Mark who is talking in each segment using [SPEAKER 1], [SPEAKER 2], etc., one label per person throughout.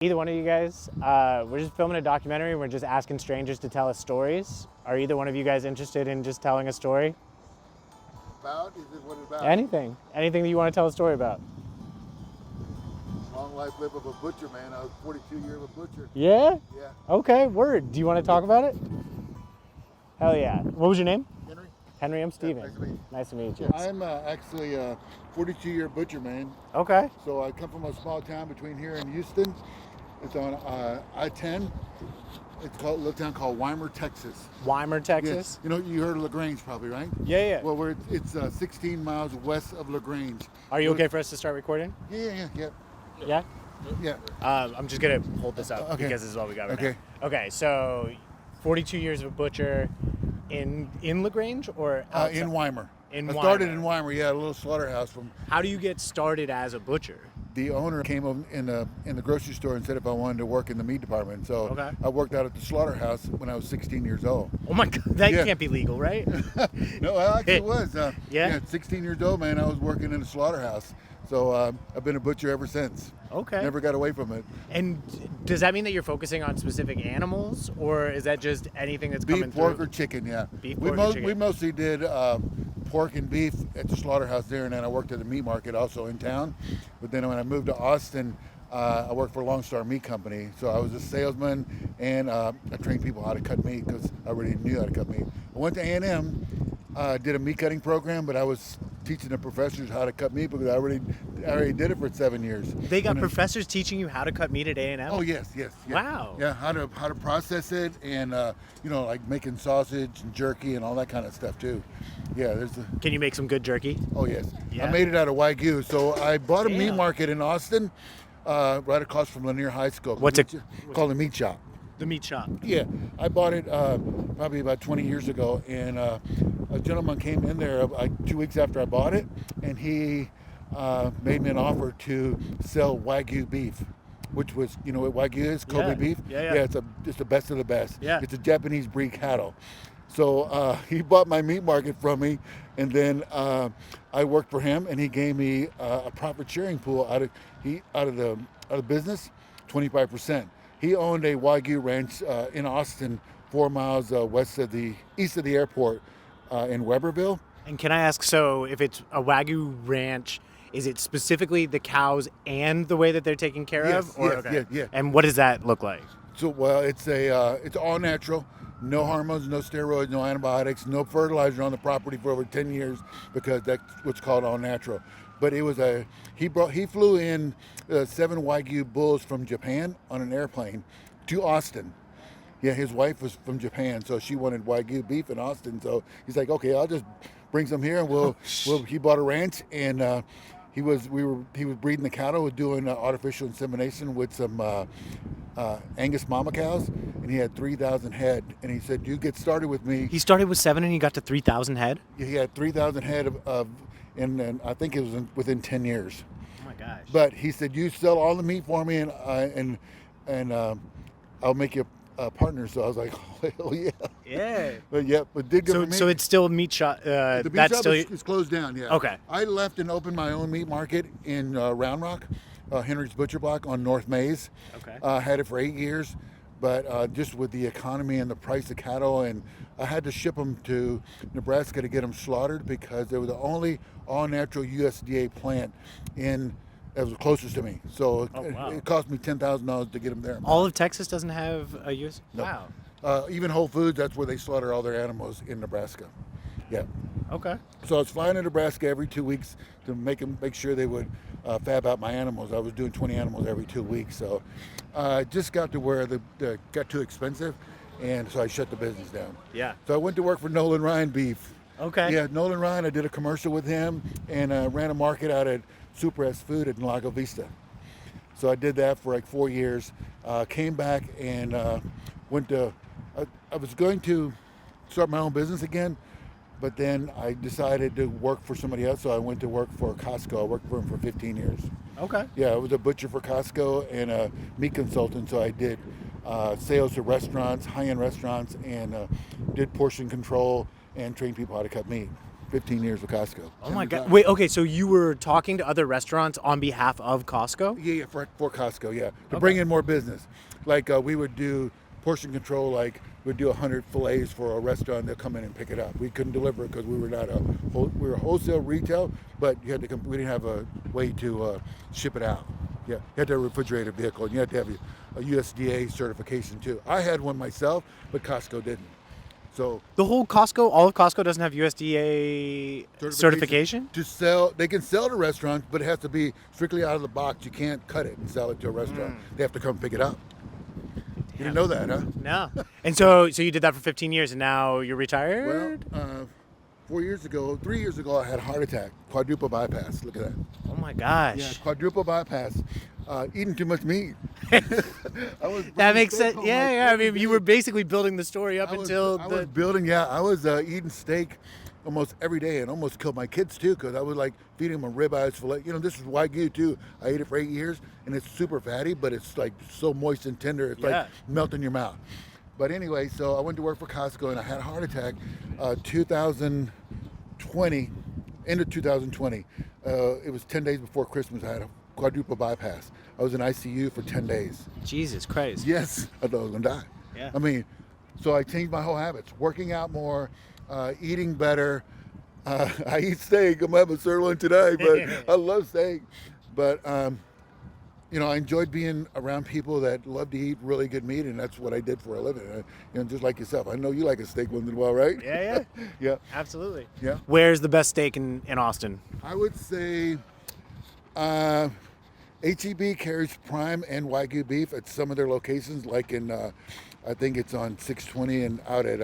[SPEAKER 1] Either one of you guys, we're just filming a documentary and we're just asking strangers to tell us stories. Are either one of you guys interested in just telling a story?
[SPEAKER 2] About? Is it what it's about?
[SPEAKER 1] Anything. Anything that you want to tell a story about.
[SPEAKER 2] Long life live of a butcher, man. I was 42 years of a butcher.
[SPEAKER 1] Yeah?
[SPEAKER 2] Yeah.
[SPEAKER 1] Okay, word. Do you want to talk about it? Hell yeah. What was your name?
[SPEAKER 2] Henry?
[SPEAKER 1] Henry, I'm Steven.
[SPEAKER 2] Nice to meet you.
[SPEAKER 1] Nice to meet you.
[SPEAKER 2] I'm actually a 42-year butcher, man.
[SPEAKER 1] Okay.
[SPEAKER 2] So I come from a small town between here and Houston. It's on I-10. It's called a little town called Weimar, Texas.
[SPEAKER 1] Weimar, Texas?
[SPEAKER 2] Yeah. You know, you heard of LaGrange probably, right?
[SPEAKER 1] Yeah.
[SPEAKER 2] Well, it's 16 miles west of LaGrange.
[SPEAKER 1] Are you okay for us to start recording?
[SPEAKER 2] Yeah.
[SPEAKER 1] Yeah?
[SPEAKER 2] Yeah.
[SPEAKER 1] I'm just going to hold this up
[SPEAKER 2] Okay.
[SPEAKER 1] because this is what we got right
[SPEAKER 2] Okay.
[SPEAKER 1] now. Okay, so 42 years of a butcher in LaGrange or outside?
[SPEAKER 2] In Weimar.
[SPEAKER 1] In
[SPEAKER 2] I
[SPEAKER 1] Weimar.
[SPEAKER 2] started in Weimar, yeah, a little slaughterhouse from.
[SPEAKER 1] How do you get started as a butcher?
[SPEAKER 2] The owner came in the grocery store and said if I wanted to work in the meat department. So
[SPEAKER 1] Okay.
[SPEAKER 2] I worked out at the slaughterhouse when I was 16 years old.
[SPEAKER 1] Oh my God, that
[SPEAKER 2] Yeah.
[SPEAKER 1] can't be legal, right?
[SPEAKER 2] No, I actually was.
[SPEAKER 1] Yeah?
[SPEAKER 2] At 16 years old, man, I was working in a slaughterhouse. So I've been a butcher ever since.
[SPEAKER 1] Okay.
[SPEAKER 2] Never got away from it.
[SPEAKER 1] And does that mean that you're focusing on specific animals, or is that just anything that's
[SPEAKER 2] Beef,
[SPEAKER 1] coming
[SPEAKER 2] pork,
[SPEAKER 1] through?
[SPEAKER 2] or chicken, yeah.
[SPEAKER 1] Beef,
[SPEAKER 2] we,
[SPEAKER 1] pork, or chicken.
[SPEAKER 2] we mostly did pork and beef at the slaughterhouse there, and then I worked at the meat market also in town. But then when I moved to Austin, I worked for Lone Star Meat Company. So I was a salesman, and I trained people how to cut meat because I already knew how to cut meat. I went to A&M, did a meat cutting program, but I was teaching the professors how to cut meat because I already did it for 7 years.
[SPEAKER 1] They got professors teaching you how to cut meat at A&M?
[SPEAKER 2] Oh yes.
[SPEAKER 1] Wow.
[SPEAKER 2] Yeah, how to process it, and like making sausage and jerky and all that kind of stuff too. Yeah,
[SPEAKER 1] Can you make some good jerky?
[SPEAKER 2] oh yes.
[SPEAKER 1] Yeah.
[SPEAKER 2] I made it out of Wagyu. So I bought a meat
[SPEAKER 1] Damn.
[SPEAKER 2] market in Austin, right across from Lanier High School.
[SPEAKER 1] What's it-
[SPEAKER 2] called? The Meat Shop.
[SPEAKER 1] The meat shop.
[SPEAKER 2] Yeah, I bought it probably about 20 years ago, and a gentleman came in there 2 weeks after I bought it, and he made me an offer to sell Wagyu beef, which was, you know what Wagyu is? Kobe
[SPEAKER 1] Yeah.
[SPEAKER 2] beef?
[SPEAKER 1] Yeah.
[SPEAKER 2] Yeah, it's the best of the best.
[SPEAKER 1] Yeah.
[SPEAKER 2] It's a Japanese breed cattle. So he bought my meat market from me, and then I worked for him, and he gave me a profit sharing pool out of the business, 25%. He owned a Wagyu ranch in Austin, 4 miles east of the airport in Weberville.
[SPEAKER 1] And can I ask, so if it's a Wagyu ranch, is it specifically the cows and the way that they're taken care
[SPEAKER 2] Yes,
[SPEAKER 1] of? Or,
[SPEAKER 2] yes,
[SPEAKER 1] okay.
[SPEAKER 2] yeah.
[SPEAKER 1] And what does that look like?
[SPEAKER 2] So, well, it's all natural, no hormones, no steroids, no antibiotics, no fertilizer on the property for over 10 years because that's what's called all natural. But it was he flew in 7 Wagyu bulls from Japan on an airplane to Austin. Yeah, his wife was from Japan, so she wanted Wagyu beef in Austin. So he's like, okay, I'll just bring some here, and he bought a ranch, and he was breeding the cattle, doing artificial insemination with some Angus mama cows, and he had 3,000 head. And he said, you get started with me.
[SPEAKER 1] He started with 7 and he got to 3,000 head?
[SPEAKER 2] He had 3,000 head and I think it was within 10 years.
[SPEAKER 1] Oh my gosh.
[SPEAKER 2] But he said, you sell all the meat for me, and I'll make you a partner. So I was like, hell yeah.
[SPEAKER 1] Yeah.
[SPEAKER 2] But did good for me.
[SPEAKER 1] So it's still a meat shop.
[SPEAKER 2] The beef
[SPEAKER 1] That's
[SPEAKER 2] shop
[SPEAKER 1] still.
[SPEAKER 2] is closed down, yeah.
[SPEAKER 1] Okay.
[SPEAKER 2] I left and opened my own meat market in Round Rock, Henry's Butcher Block on North Maze.
[SPEAKER 1] Okay.
[SPEAKER 2] Had it for 8 years, but just with the economy and the price of cattle, and I had to ship them to Nebraska to get them slaughtered because they were the only all-natural USDA plant that was closest to me. So
[SPEAKER 1] wow.
[SPEAKER 2] it cost me $10,000 to get them there.
[SPEAKER 1] All of Texas doesn't have a US?
[SPEAKER 2] No.
[SPEAKER 1] Wow.
[SPEAKER 2] Even Whole Foods, that's where they slaughter all their animals in Nebraska. Yeah.
[SPEAKER 1] Okay.
[SPEAKER 2] So I was flying to Nebraska every 2 weeks to make sure they would fab out my animals. I was doing 20 animals every 2 weeks. So it just got to where the got too expensive, and so I shut the business down.
[SPEAKER 1] Yeah.
[SPEAKER 2] So I went to work for Nolan Ryan Beef.
[SPEAKER 1] Okay.
[SPEAKER 2] Yeah, Nolan Ryan. I did a commercial with him, and ran a market out at Super S Food in Lago Vista. So I did that for like 4 years. Came back and went to. I was going to start my own business again, but then I decided to work for somebody else. So I went to work for Costco. I worked for him for 15 years.
[SPEAKER 1] Okay.
[SPEAKER 2] Yeah, I was a butcher for Costco and a meat consultant. So I did sales to restaurants, high-end restaurants, and did portion control and trained people how to cut meat. 15 years with Costco.
[SPEAKER 1] Oh my God. Wait, okay, so you were talking to other restaurants on behalf of Costco?
[SPEAKER 2] Yeah, for Costco, yeah. To bring in more business. Like we would do portion control, like we'd do 100 fillets for a restaurant, they'll come in and pick it up. We couldn't deliver it because we were not we were wholesale retail, but you had to we didn't have a way to ship it out. Yeah, you had to have a refrigerated vehicle, and you had to have a USDA certification too. I had one myself, but Costco didn't. So
[SPEAKER 1] all of Costco doesn't have USDA certification?
[SPEAKER 2] To sell, they can sell to restaurants, but it has to be strictly out of the box. You can't cut it and sell it to a restaurant. They have to come pick it up. You didn't know that, huh?
[SPEAKER 1] No. And so you did that for 15 years, and now you're retired?
[SPEAKER 2] Well, 3 years ago, I had a heart attack, quadruple bypass. Look at that.
[SPEAKER 1] Oh my gosh.
[SPEAKER 2] Yeah, quadruple bypass. Eating too much meat.
[SPEAKER 1] That makes sense. Yeah. I mean, you were basically building the story up until
[SPEAKER 2] I was eating steak almost every day and almost killed my kids too, because I was like feeding them ribeyes, filet. You know, this is Wagyu too. I ate it for 8 years, and it's super fatty, but it's like so moist and tender. It's like melt in your mouth. But anyway, so I went to work for Costco, and I had a heart attack 2020, end of 2020. It was 10 days before Christmas. I had a quadruple bypass. I was in ICU for 10 days.
[SPEAKER 1] Jesus Christ.
[SPEAKER 2] Yes, I thought I was going to die.
[SPEAKER 1] Yeah.
[SPEAKER 2] I mean, so I changed my whole habits, working out more, eating better. I eat steak. I'm having sirloin today, but I love steak. But, you know, I enjoyed being around people that love to eat really good meat, and that's what I did for a living. You know, just like yourself. I know you like a steak once in a while, right?
[SPEAKER 1] Yeah.
[SPEAKER 2] Yeah.
[SPEAKER 1] Absolutely.
[SPEAKER 2] Yeah.
[SPEAKER 1] Where's the best steak in Austin?
[SPEAKER 2] I would say HEB carries prime and Wagyu beef at some of their locations, like in, I think it's on 620 and out at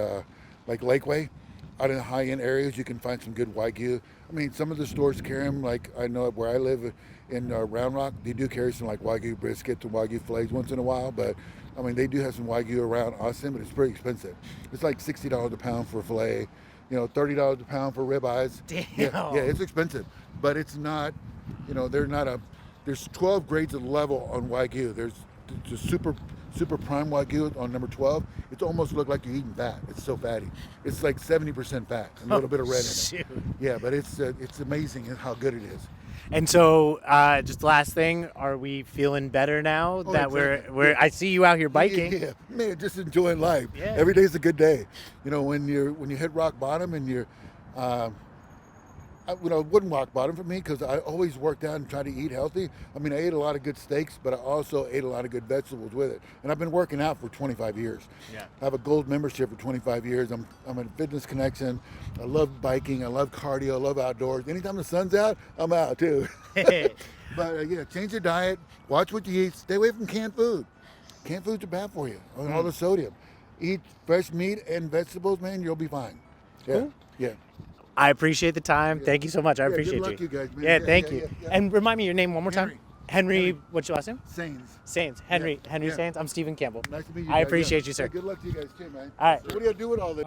[SPEAKER 2] like Lakeway. Out in the high-end areas, you can find some good Wagyu. I mean, some of the stores carry them, like I know where I live in Round Rock, they do carry some like Wagyu brisket and Wagyu fillets once in a while, but I mean, they do have some Wagyu around Austin, but it's pretty expensive. It's like $60 a pound for a fillet, you know, $30 a pound for ribeyes.
[SPEAKER 1] Damn.
[SPEAKER 2] Yeah, it's expensive, but it's not, you know, there's 12 grades of level on Wagyu. There's the super prime Wagyu on number 12. It almost looks like you're eating fat. It's so fatty. It's like 70% fat, and a little bit of red in it. Yeah, but it's amazing how good it is.
[SPEAKER 1] And so, just last thing, are we feeling better now that
[SPEAKER 2] exactly.
[SPEAKER 1] I see you out here biking?
[SPEAKER 2] Yeah, man, just enjoying life.
[SPEAKER 1] Yeah.
[SPEAKER 2] Every day's a good day. You know, when you hit rock bottom and you're, it wouldn't rock bottom for me because I always worked out and tried to eat healthy. I mean, I ate a lot of good steaks, but I also ate a lot of good vegetables with it. And I've been working out for 25 years.
[SPEAKER 1] Yeah.
[SPEAKER 2] I have a gold membership for 25 years. I'm a Fitness Connection. I love biking. I love cardio. I love outdoors. Anytime the sun's out, I'm out too. But yeah, change your diet. Watch what you eat. Stay away from canned food. Canned foods are bad for you. All the sodium. Eat fresh meat and vegetables, man. You'll be fine. Yeah.
[SPEAKER 1] Cool.
[SPEAKER 2] Yeah.
[SPEAKER 1] I appreciate the time. Thank you so much. I appreciate
[SPEAKER 2] good luck,
[SPEAKER 1] you.
[SPEAKER 2] you guys, man.
[SPEAKER 1] Yeah, thank you.
[SPEAKER 2] Yeah.
[SPEAKER 1] And remind me your name one more time. Henry. What's your last name? Sains. Henry
[SPEAKER 2] Yeah.
[SPEAKER 1] Sains. I'm Stephen Campbell.
[SPEAKER 2] Nice to meet you.
[SPEAKER 1] I appreciate you, sir.
[SPEAKER 2] Good luck to you guys too, man.
[SPEAKER 1] All right.
[SPEAKER 2] So what do you do with all this?